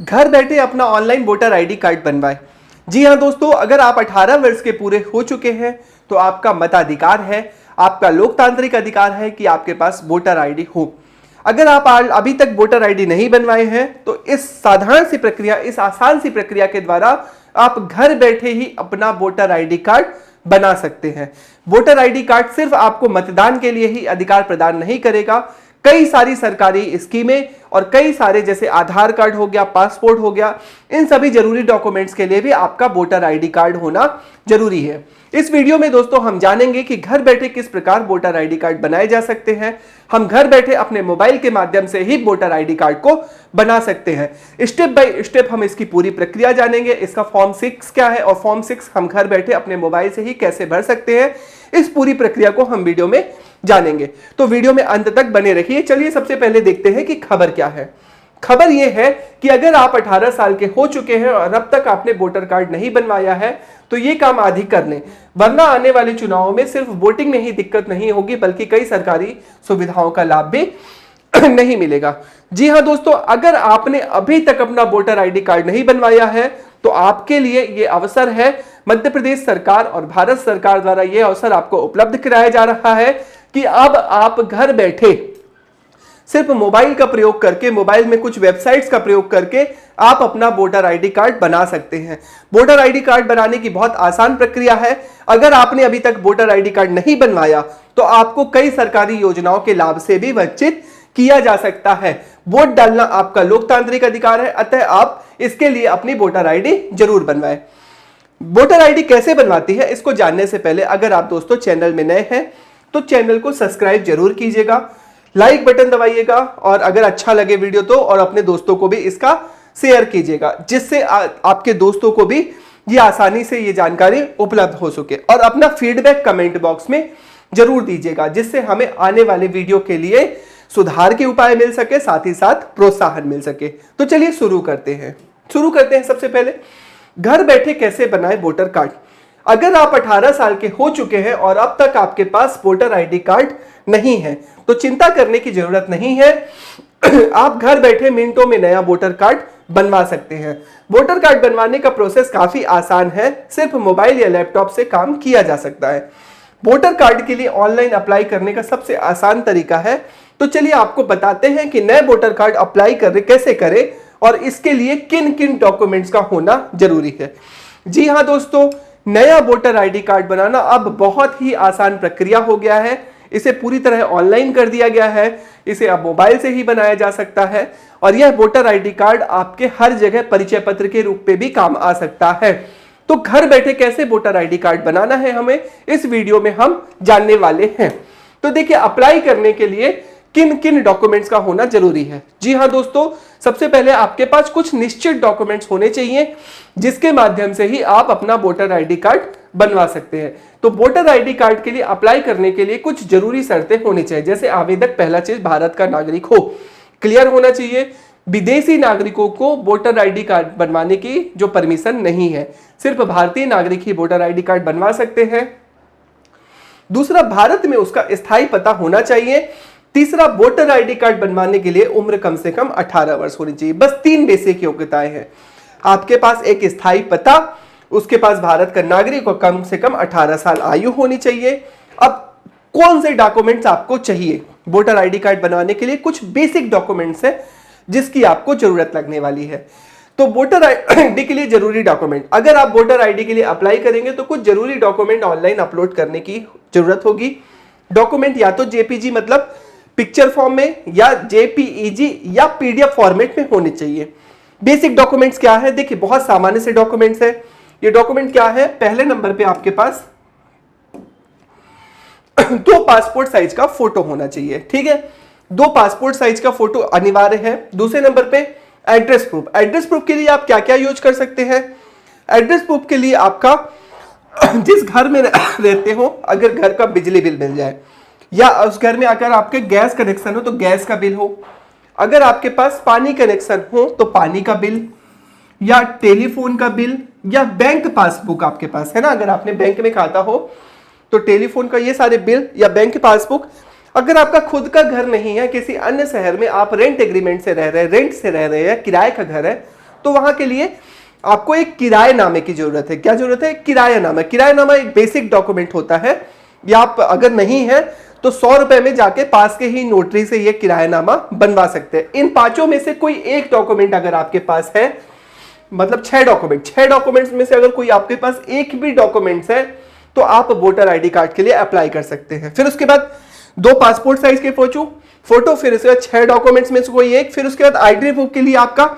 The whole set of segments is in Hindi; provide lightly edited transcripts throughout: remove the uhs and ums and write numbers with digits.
घर बैठे अपना ऑनलाइन वोटर आईडी कार्ड बनवाएं। जी हां दोस्तों, अगर आप 18 वर्ष के पूरे हो चुके हैं तो आपका मताधिकार है, आपका लोकतांत्रिक अधिकार है कि आपके पास वोटर आईडी हो। अगर आप अभी तक वोटर आईडी नहीं बनवाए हैं तो इस साधारण सी प्रक्रिया, इस आसान सी प्रक्रिया के द्वारा आप घर बैठे ही अपना वोटर आईडी कार्ड बना सकते हैं। वोटर आईडी कार्ड सिर्फ आपको मतदान के लिए ही अधिकार प्रदान नहीं करेगा, कई सारी सरकारी स्कीमें और कई सारे जैसे आधार कार्ड हो गया, पासपोर्ट हो गया, इन सभी जरूरी डॉक्यूमेंट्स के लिए भी आपका वोटर आईडी कार्ड होना जरूरी है। इस वीडियो में दोस्तों हम जानेंगे कि घर बैठे किस प्रकार वोटर आईडी कार्ड बनाए जा सकते हैं। हम घर बैठे अपने मोबाइल के माध्यम से ही वोटर आईडी कार्ड को बना सकते हैं। स्टेप बाय स्टेप हम इसकी पूरी प्रक्रिया जानेंगे। इसका फॉर्म 6 क्या है और फॉर्म 6 हम घर बैठे अपने मोबाइल से ही कैसे भर सकते हैं, इस पूरी प्रक्रिया को हम वीडियो में जानेंगे। तो वीडियो में अंत तक बने रहिए। चलिए सबसे पहले देखते हैं कि खबर क्या है। खबर यह है कि अगर आप 18 साल के हो चुके हैं और अब तक आपने वोटर कार्ड नहीं बनवाया है तो ये काम आदि कर लें, वरना आने वाले चुनावों में सिर्फ वोटिंग में ही दिक्कत नहीं होगी बल्कि कई सरकारी सुविधाओं का लाभ भी नहीं मिलेगा। जी हां दोस्तों, अगर आपने अभी तक अपना वोटर आईडी कार्ड नहीं बनवाया है तो आपके लिए यह अवसर है। मध्य प्रदेश सरकार और भारत सरकार द्वारा यह अवसर आपको उपलब्ध कराया जा रहा है कि अब आप घर बैठे सिर्फ मोबाइल का प्रयोग करके, मोबाइल में कुछ वेबसाइट्स का प्रयोग करके आप अपना वोटर आईडी कार्ड बना सकते हैं। वोटर आईडी कार्ड बनाने की बहुत आसान प्रक्रिया है। अगर आपने अभी तक वोटर आईडी कार्ड नहीं बनवाया तो आपको कई सरकारी योजनाओं के लाभ से भी वंचित किया जा सकता है। वोट डालना आपका लोकतांत्रिक अधिकार है, अतः आप इसके लिए अपनी वोटर आईडी जरूर बनवाएं। वोटर आईडी कैसे बनवाती है इसको जानने से पहले अगर आप दोस्तों चैनल में नए हैं तो चैनल को सब्सक्राइब जरूर कीजिएगा, लाइक बटन दबाइएगा और अगर अच्छा लगे वीडियो तो और अपने दोस्तों को भी इसका शेयर कीजिएगा, जिससे आपके दोस्तों को भी ये आसानी से ये जानकारी उपलब्ध हो सके। और अपना फीडबैक कमेंट बॉक्स में जरूर दीजिएगा, जिससे हमें आने वाले वीडियो के लिए सुधार के उपाय मिल सके, साथ ही साथ प्रोत्साहन मिल सके। तो चलिए शुरू करते हैं। सबसे पहले घर बैठे कैसे बनाए वोटर कार्ड। अगर आप 18 साल के हो चुके हैं और अब तक आपके पास वोटर आईडी कार्ड नहीं है तो चिंता करने की जरूरत नहीं है। आप घर बैठे मिनटों में नया वोटर कार्ड बनवा सकते हैं। वोटर कार्ड बनवाने का प्रोसेस काफी आसान है, सिर्फ मोबाइल या लैपटॉप से काम किया जा सकता है। वोटर कार्ड के लिए ऑनलाइन अप्लाई करने का सबसे आसान तरीका है। तो चलिए आपको बताते हैं कि नए वोटर कार्ड अप्लाई कैसे करें और इसके लिए किन किन डॉक्यूमेंट्स का होना जरूरी है। जी हां दोस्तों, नया वोटर आईडी कार्ड बनाना अब बहुत ही आसान प्रक्रिया हो गया है। इसे पूरी तरह ऑनलाइन कर दिया गया है। इसे अब मोबाइल से ही बनाया जा सकता है और यह वोटर आईडी कार्ड आपके हर जगह परिचय पत्र के रूप में भी काम आ सकता है। तो घर बैठे कैसे वोटर आईडी कार्ड बनाना है हमें इस वीडियो में हम जानने वाले हैं। तो देखिए, अप्लाई करने के लिए किन किन डॉक्यूमेंट्स का होना जरूरी है। जी हां दोस्तों, सबसे पहले आपके पास कुछ निश्चित डॉक्यूमेंट्स होने चाहिए जिसके माध्यम से ही आप अपना वोटर आईडी कार्ड बनवा सकते हैं। तो वोटर आईडी कार्ड के लिए अप्लाई करने के लिए कुछ जरूरी शर्तें होनी चाहिए। जैसे आवेदक पहला चीज भारत का नागरिक हो, क्लियर होना चाहिए। विदेशी नागरिकों को वोटर आईडी कार्ड बनवाने की जो परमिशन नहीं है, सिर्फ भारतीय नागरिक ही वोटर आईडी कार्ड बनवा सकते हैं। दूसरा, भारत में उसका स्थायी पता होना चाहिए। तीसरा, वोटर आईडी कार्ड बनवाने के लिए उम्र कम से कम 18 वर्ष होनी चाहिए। बस 3 बेसिक योग्यताएं हैं। आपके पास एक स्थायी पता, उसके पास भारत का नागरिक और कम से कम 18 साल आयु होनी चाहिए। अब कौन से डॉक्यूमेंट्स आपको चाहिए वोटर आईडी कार्ड बनवाने के लिए? कुछ बेसिक डॉक्यूमेंट्स हैं जिसकी आपको जरूरत लगने वाली है। तो वोटर आईडी के लिए जरूरी डॉक्यूमेंट, अगर आप वोटर आईडी के लिए अप्लाई करेंगे तो कुछ जरूरी डॉक्यूमेंट ऑनलाइन अपलोड करने की जरूरत होगी। डॉक्यूमेंट या तो जेपीजी मतलब पिक्चर फॉर्म में या जेपीईजी या पीडीएफ फॉर्मेट में होने चाहिए। बेसिक डॉक्यूमेंट्स क्या है? देखिए, बहुत सामान्य से डॉक्यूमेंट्स है। ये डॉक्यूमेंट क्या है? पहले नंबर पे आपके पास 2 पासपोर्ट साइज का फोटो होना चाहिए। ठीक है, 2 पासपोर्ट साइज का फोटो अनिवार्य है। दूसरे नंबर पे एड्रेस प्रूफ। एड्रेस प्रूफ के लिए आप क्या क्या यूज कर सकते हैं? एड्रेस प्रूफ के लिए आपका जिस घर में रहते हो, अगर घर का बिजली बिल मिल जाए या उस घर में अगर आपके गैस कनेक्शन हो तो गैस का बिल हो, अगर आपके पास पानी कनेक्शन हो तो पानी का बिल या टेलीफोन का बिल या बैंक पासबुक आपके पास है ना, अगर आपने बैंक में खाता हो तो टेलीफोन का ये सारे बिल या बैंक पासबुक। अगर आपका खुद का घर नहीं है, किसी अन्य शहर में आप रेंट एग्रीमेंट से रह रहे हैं, रेंट से रह रहे हैं, किराए का घर है, तो वहां के लिए आपको एक किराएनामे की जरूरत है। क्या जरूरत है? किराएनामा। किराएनामा एक बेसिक डॉक्यूमेंट होता है, या आप अगर नहीं है तो 100 रुपए में जाके पास के ही नोटरी से ये किराएनामा बनवा सकते हैं। इन पांचों में से कोई एक डॉक्यूमेंट अगर आपके पास है, मतलब 6 डॉक्यूमेंट्स में से अगर कोई आपके पास एक भी डॉक्यूमेंट्स है तो आप वोटर आईडी कार्ड के लिए अप्लाई कर सकते हैं। फिर उसके बाद 2 पासपोर्ट साइज के फोटो, फिर उसके बाद 6 डॉक्यूमेंट्स में से कोई एक, फिर उसके बाद आईडी प्रूफ के लिए आपका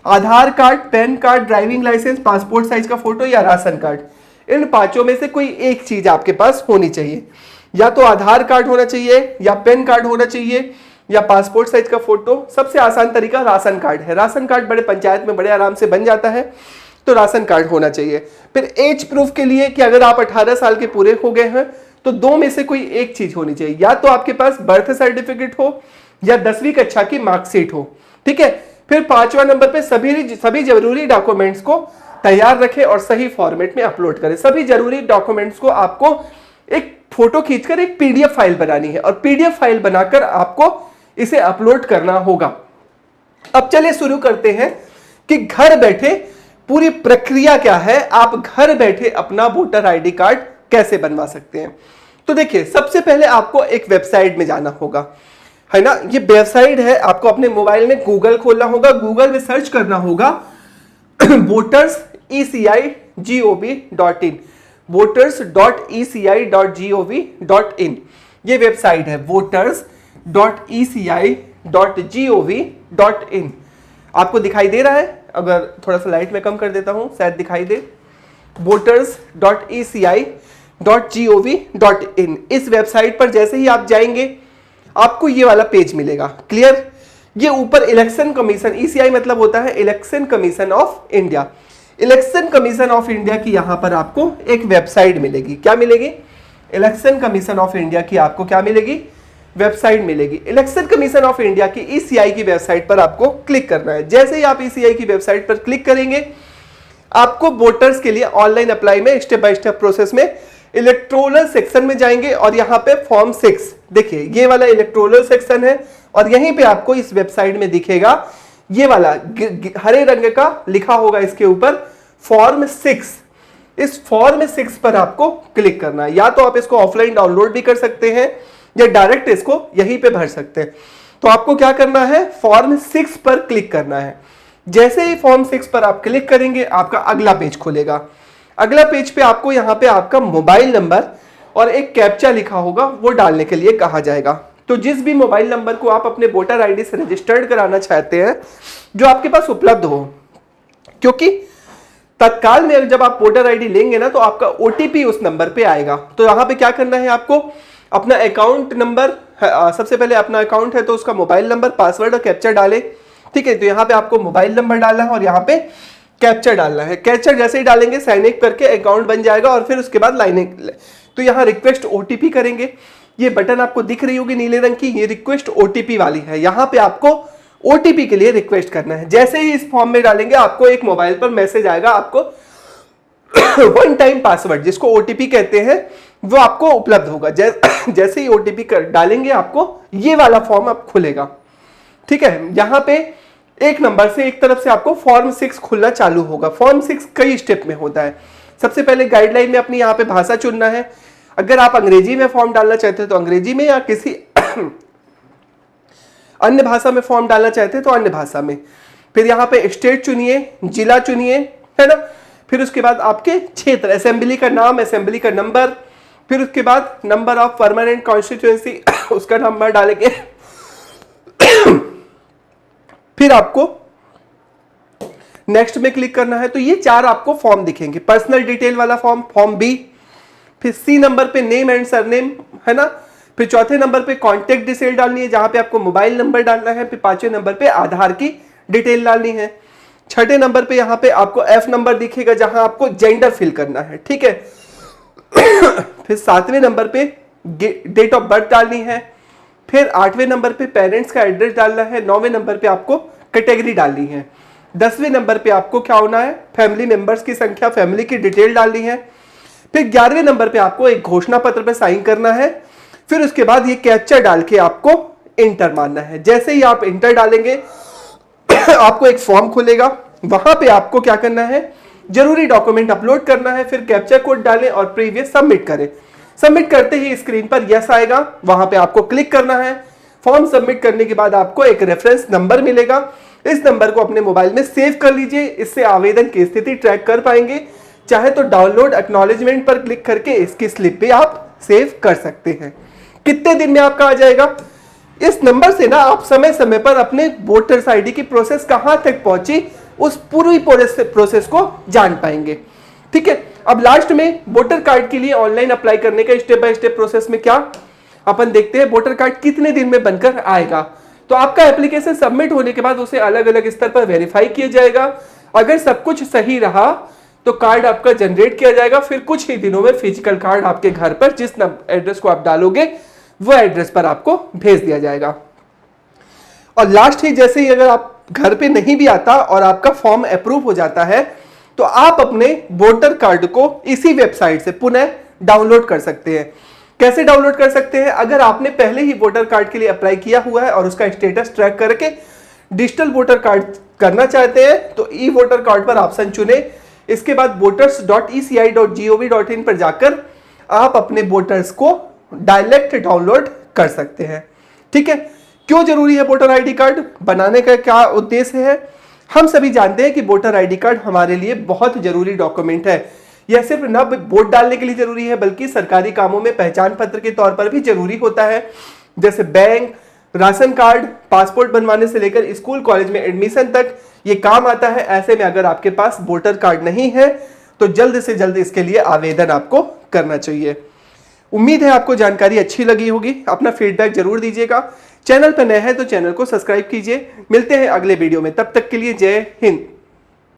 Aadhaar card, pan card, driving licence, passport size का फोटो या राशन कार्ड। इन पांचों में से कोई एक चीज आपके पास होनी चाहिए। या तो आधार कार्ड होना चाहिए, या पैन कार्ड होना चाहिए, या पासपोर्ट साइज का फोटो। सबसे आसान तरीका राशन कार्ड है। राशन कार्ड बड़े पंचायत में बड़े आराम से बन जाता है, तो राशन कार्ड होना चाहिए। फिर एज प्रूफ के लिए कि अगर आप 18 साल के पूरे हो गए हैं तो 2 में से कोई एक चीज होनी चाहिए। या तो आपके पास बर्थ सर्टिफिकेट हो या 10वीं कक्षा की मार्कशीट हो। ठीक है। फिर 5वां नंबर पे सभी जरूरी डॉक्यूमेंट्स को तैयार रखें और सही फॉर्मेट में अपलोड करें। सभी जरूरी डॉक्यूमेंट्स को आपको एक फोटो खींचकर एक पीडीएफ फाइल बनानी है, और पीडीएफ फाइल बनाकर आपको इसे अपलोड करना होगा। अब चलिए शुरू करते हैं कि घर बैठे पूरी प्रक्रिया क्या है, आप घर बैठे अपना वोटर आईडी कार्ड कैसे बनवा सकते हैं। तो देखिए, सबसे पहले आपको एक वेबसाइट में जाना होगा, है ना। ये वेबसाइट है, आपको अपने मोबाइल में गूगल खोलना होगा, गूगल में सर्च करना होगा voters.eci.gov.in, voters.eci.gov.in। ये वेबसाइट है voters.eci.gov.in। आपको दिखाई दे रहा है? अगर थोड़ा सा लाइट में कम कर देता हूं, शायद दिखाई दे। voters.eci.gov.in। इस वेबसाइट पर जैसे ही आप जाएंगे आपको ये वाला पेज मिलेगा। क्लियर? ये ऊपर इलेक्शन कमीशन, ईसीआई मतलब होता है election commission of India. Election commission of India की यहां पर आपको एक वेबसाइट मिलेगी। क्या मिलेगी? इलेक्शन कमीशन ऑफ इंडिया की आपको क्या मिलेगी? वेबसाइट मिलेगी। इलेक्शन कमीशन ऑफ इंडिया की ईसीआई की वेबसाइट पर आपको क्लिक करना है। जैसे ही आप ईसीआई की वेबसाइट पर क्लिक करेंगे, आपको वोटर्स के लिए ऑनलाइन अप्लाई में स्टेप बाय स्टेप प्रोसेस में इलेक्टोरल सेक्शन में जाएंगे, और यहां पे फॉर्म 6, देखिए ये वाला इलेक्टोरल सेक्शन है, और यहीं पे आपको इस वेबसाइट में दिखेगा ये वाला हरे रंग का लिखा होगा इसके ऊपर फॉर्म 6। इस फॉर्म 6 पर आपको क्लिक करना है। या तो आप इसको ऑफलाइन डाउनलोड भी कर सकते हैं या डायरेक्ट इसको यहीं पे भर सकते हैं। तो आपको क्या करना है? फॉर्म 6 पर क्लिक करना है। जैसे ही फॉर्म 6 पर आप क्लिक करेंगे, आपका अगला पेज खुलेगा। अगला पेज पे आपको यहाँ पे आपका मोबाइल नंबर और एक कैप्चा लिखा होगा, वो डालने के लिए कहा जाएगा। तो जिस भी मोबाइल नंबर को आप अपने वोटर आईडी से रजिस्टर्ड कराना चाहते हैं, जो आपके पास उपलब्ध हो, क्योंकि तत्काल में जब आप वोटर आईडी लेंगे ना तो आपका ओटीपी उस नंबर पे आएगा। तो यहाँ पे क्या करना है आपको? अपना अकाउंट नंबर, सबसे पहले अपना अकाउंट है तो उसका मोबाइल नंबर, पासवर्ड और कैप्चा डालें। ठीक है, तो यहाँ पे आपको मोबाइल नंबर डालना है और यहाँ पे कैप्चा डालना है। कैप्चा जैसे ही डालेंगे साइन इन करके अकाउंट बन जाएगा, और फिर उसके बाद लाइनिंग, तो यहाँ रिक्वेस्ट ओटीपी करेंगे। ये बटन आपको दिख रही होगी नीले रंग की, ये रिक्वेस्ट ओटीपी वाली है। यहाँ पे आपको ओटीपी के लिए रिक्वेस्ट करना है। जैसे ही इस फॉर्म में डालेंगे आपको एक मोबाइल पर मैसेज आएगा, आपको 1 टाइम पासवर्ड जिसको ओटीपी कहते हैं वो आपको उपलब्ध होगा। जैसे ही ओटीपी डालेंगे आपको ये वाला फॉर्म आप खुलेगा। ठीक है, यहाँ पे एक नंबर से एक तरफ से आपको फॉर्म 6 खुलना चालू होगा। फॉर्म 6 कई स्टेप में होता है। सबसे पहले गाइडलाइन में अपनी यहाँ पे भाषा चुनना है। अगर आप अंग्रेजी में फॉर्म डालना चाहते हैं तो अंग्रेजी में, या किसी अन्य भाषा में फॉर्म डालना चाहते हैं तो अन्य भाषा में। फिर यहाँ पे स्टेट चुनिए, जिला चुनिए, है ना। फिर उसके बाद आपके क्षेत्र, असेंबली का नाम, असेंबली का नंबर, फिर उसके बाद नंबर ऑफ परमानेंट कॉन्स्टिट्यूएंसी उसका नंबर डालेंगे। फिर आपको नेक्स्ट में क्लिक करना है। तो ये 4 आपको फॉर्म दिखेंगे। पर्सनल डिटेल वाला फॉर्म, फॉर्म बी। फिर सी नंबर पे नेम एंड सरनेम, है ना। फिर चौथे नंबर पे कॉन्टेक्ट डिटेल डालनी है, जहां पे आपको मोबाइल नंबर डालना है। फिर 5वें नंबर पे आधार की डिटेल डालनी है। 6ठे नंबर पे यहाँ पे आपको एफ नंबर दिखेगा, जहां आपको जेंडर फिल करना है। ठीक है। फिर 7वें नंबर पे डेट ऑफ बर्थ डालनी है। फिर 8वें नंबर पे पेरेंट्स का एड्रेस डालना है। 9वें नंबर पे आपको कैटेगरी डालनी है। 10वें नंबर पे आपको क्या होना है? फैमिली मेंबर्स की संख्या, फैमिली की डिटेल डालनी है। फिर 11वें नंबर पे आपको एक घोषणा पत्र पे साइन करना है। फिर उसके बाद ये कैप्चा डाल के आपको इंटर मारना है। जैसे ही आप इंटर डालेंगे आपको एक फॉर्म खुलेगा। वहां पे आपको क्या करना है, जरूरी डॉक्यूमेंट अपलोड करना है, फिर कैप्चा कोड डालें और प्रीवियस सबमिट करें। सबमिट करते ही स्क्रीन पर यस आएगा, वहां पे आपको क्लिक करना है। फॉर्म सबमिट करने के बाद आपको एक रेफरेंस नंबर मिलेगा, इस नंबर को अपने मोबाइल में सेव कर लीजिए, इससे आवेदन की स्थिति ट्रैक कर पाएंगे। चाहे तो डाउनलोड एक्नॉलेजमेंट पर क्लिक करके इसकी स्लिप भी आप सेव कर सकते हैं। कितने दिन में आपका आ जाएगा, इस नंबर से ना आप समय समय पर अपने वोटर्स आईडी की प्रोसेस कहां तक पहुंची उस पूरी प्रोसेस को जान पाएंगे। ठीक है, अब लास्ट में वोटर कार्ड के लिए ऑनलाइन अप्लाई करने का स्टेप बाय स्टेप प्रोसेस में क्या अपन देखते हैं, वोटर कार्ड कितने दिन में बनकर आएगा। तो आपका एप्लीकेशन सबमिट होने के बाद उसे अलग अलग स्तर पर वेरीफाई किया जाएगा। अगर सब कुछ सही रहा तो कार्ड आपका जनरेट किया जाएगा, फिर कुछ ही दिनों में फिजिकल कार्ड आपके घर पर जिस एड्रेस को आप डालोगे वो एड्रेस पर आपको भेज दिया जाएगा। और लास्ट ही जैसे ही अगर आप घर पे नहीं भी आता और आपका फॉर्म अप्रूव हो जाता है तो आप अपने वोटर कार्ड को इसी वेबसाइट से पुनः डाउनलोड कर सकते हैं। कैसे डाउनलोड कर सकते हैं, अगर आपने पहले ही वोटर कार्ड के लिए अप्लाई किया हुआ है और उसका स्टेटस ट्रैक करके डिजिटल वोटर कार्ड करना चाहते हैं तो ई वोटर कार्ड पर ऑप्शन चुने। इसके बाद voters.eci.gov.in पर जाकर आप अपने वोटर्स को डायरेक्ट डाउनलोड कर सकते हैं। ठीक है, क्यों जरूरी है वोटर आईडी कार्ड बनाने का, क्या उद्देश्य है। हम सभी जानते हैं कि वोटर आईडी कार्ड हमारे लिए बहुत जरूरी डॉक्यूमेंट है। यह सिर्फ न वोट डालने के लिए जरूरी है बल्कि सरकारी कामों में पहचान पत्र के तौर पर भी जरूरी होता है, जैसे बैंक, राशन कार्ड, पासपोर्ट बनवाने से लेकर स्कूल कॉलेज में एडमिशन तक ये काम आता है। ऐसे में अगर आपके पास वोटर कार्ड नहीं है तो जल्द से जल्द इसके लिए आवेदन आपको करना चाहिए। उम्मीद है आपको जानकारी अच्छी लगी होगी, अपना फीडबैक जरूर दीजिएगा। चैनल पर नए हैं तो चैनल को सब्सक्राइब कीजिए। मिलते हैं अगले वीडियो में, तब तक के लिए जय हिंद।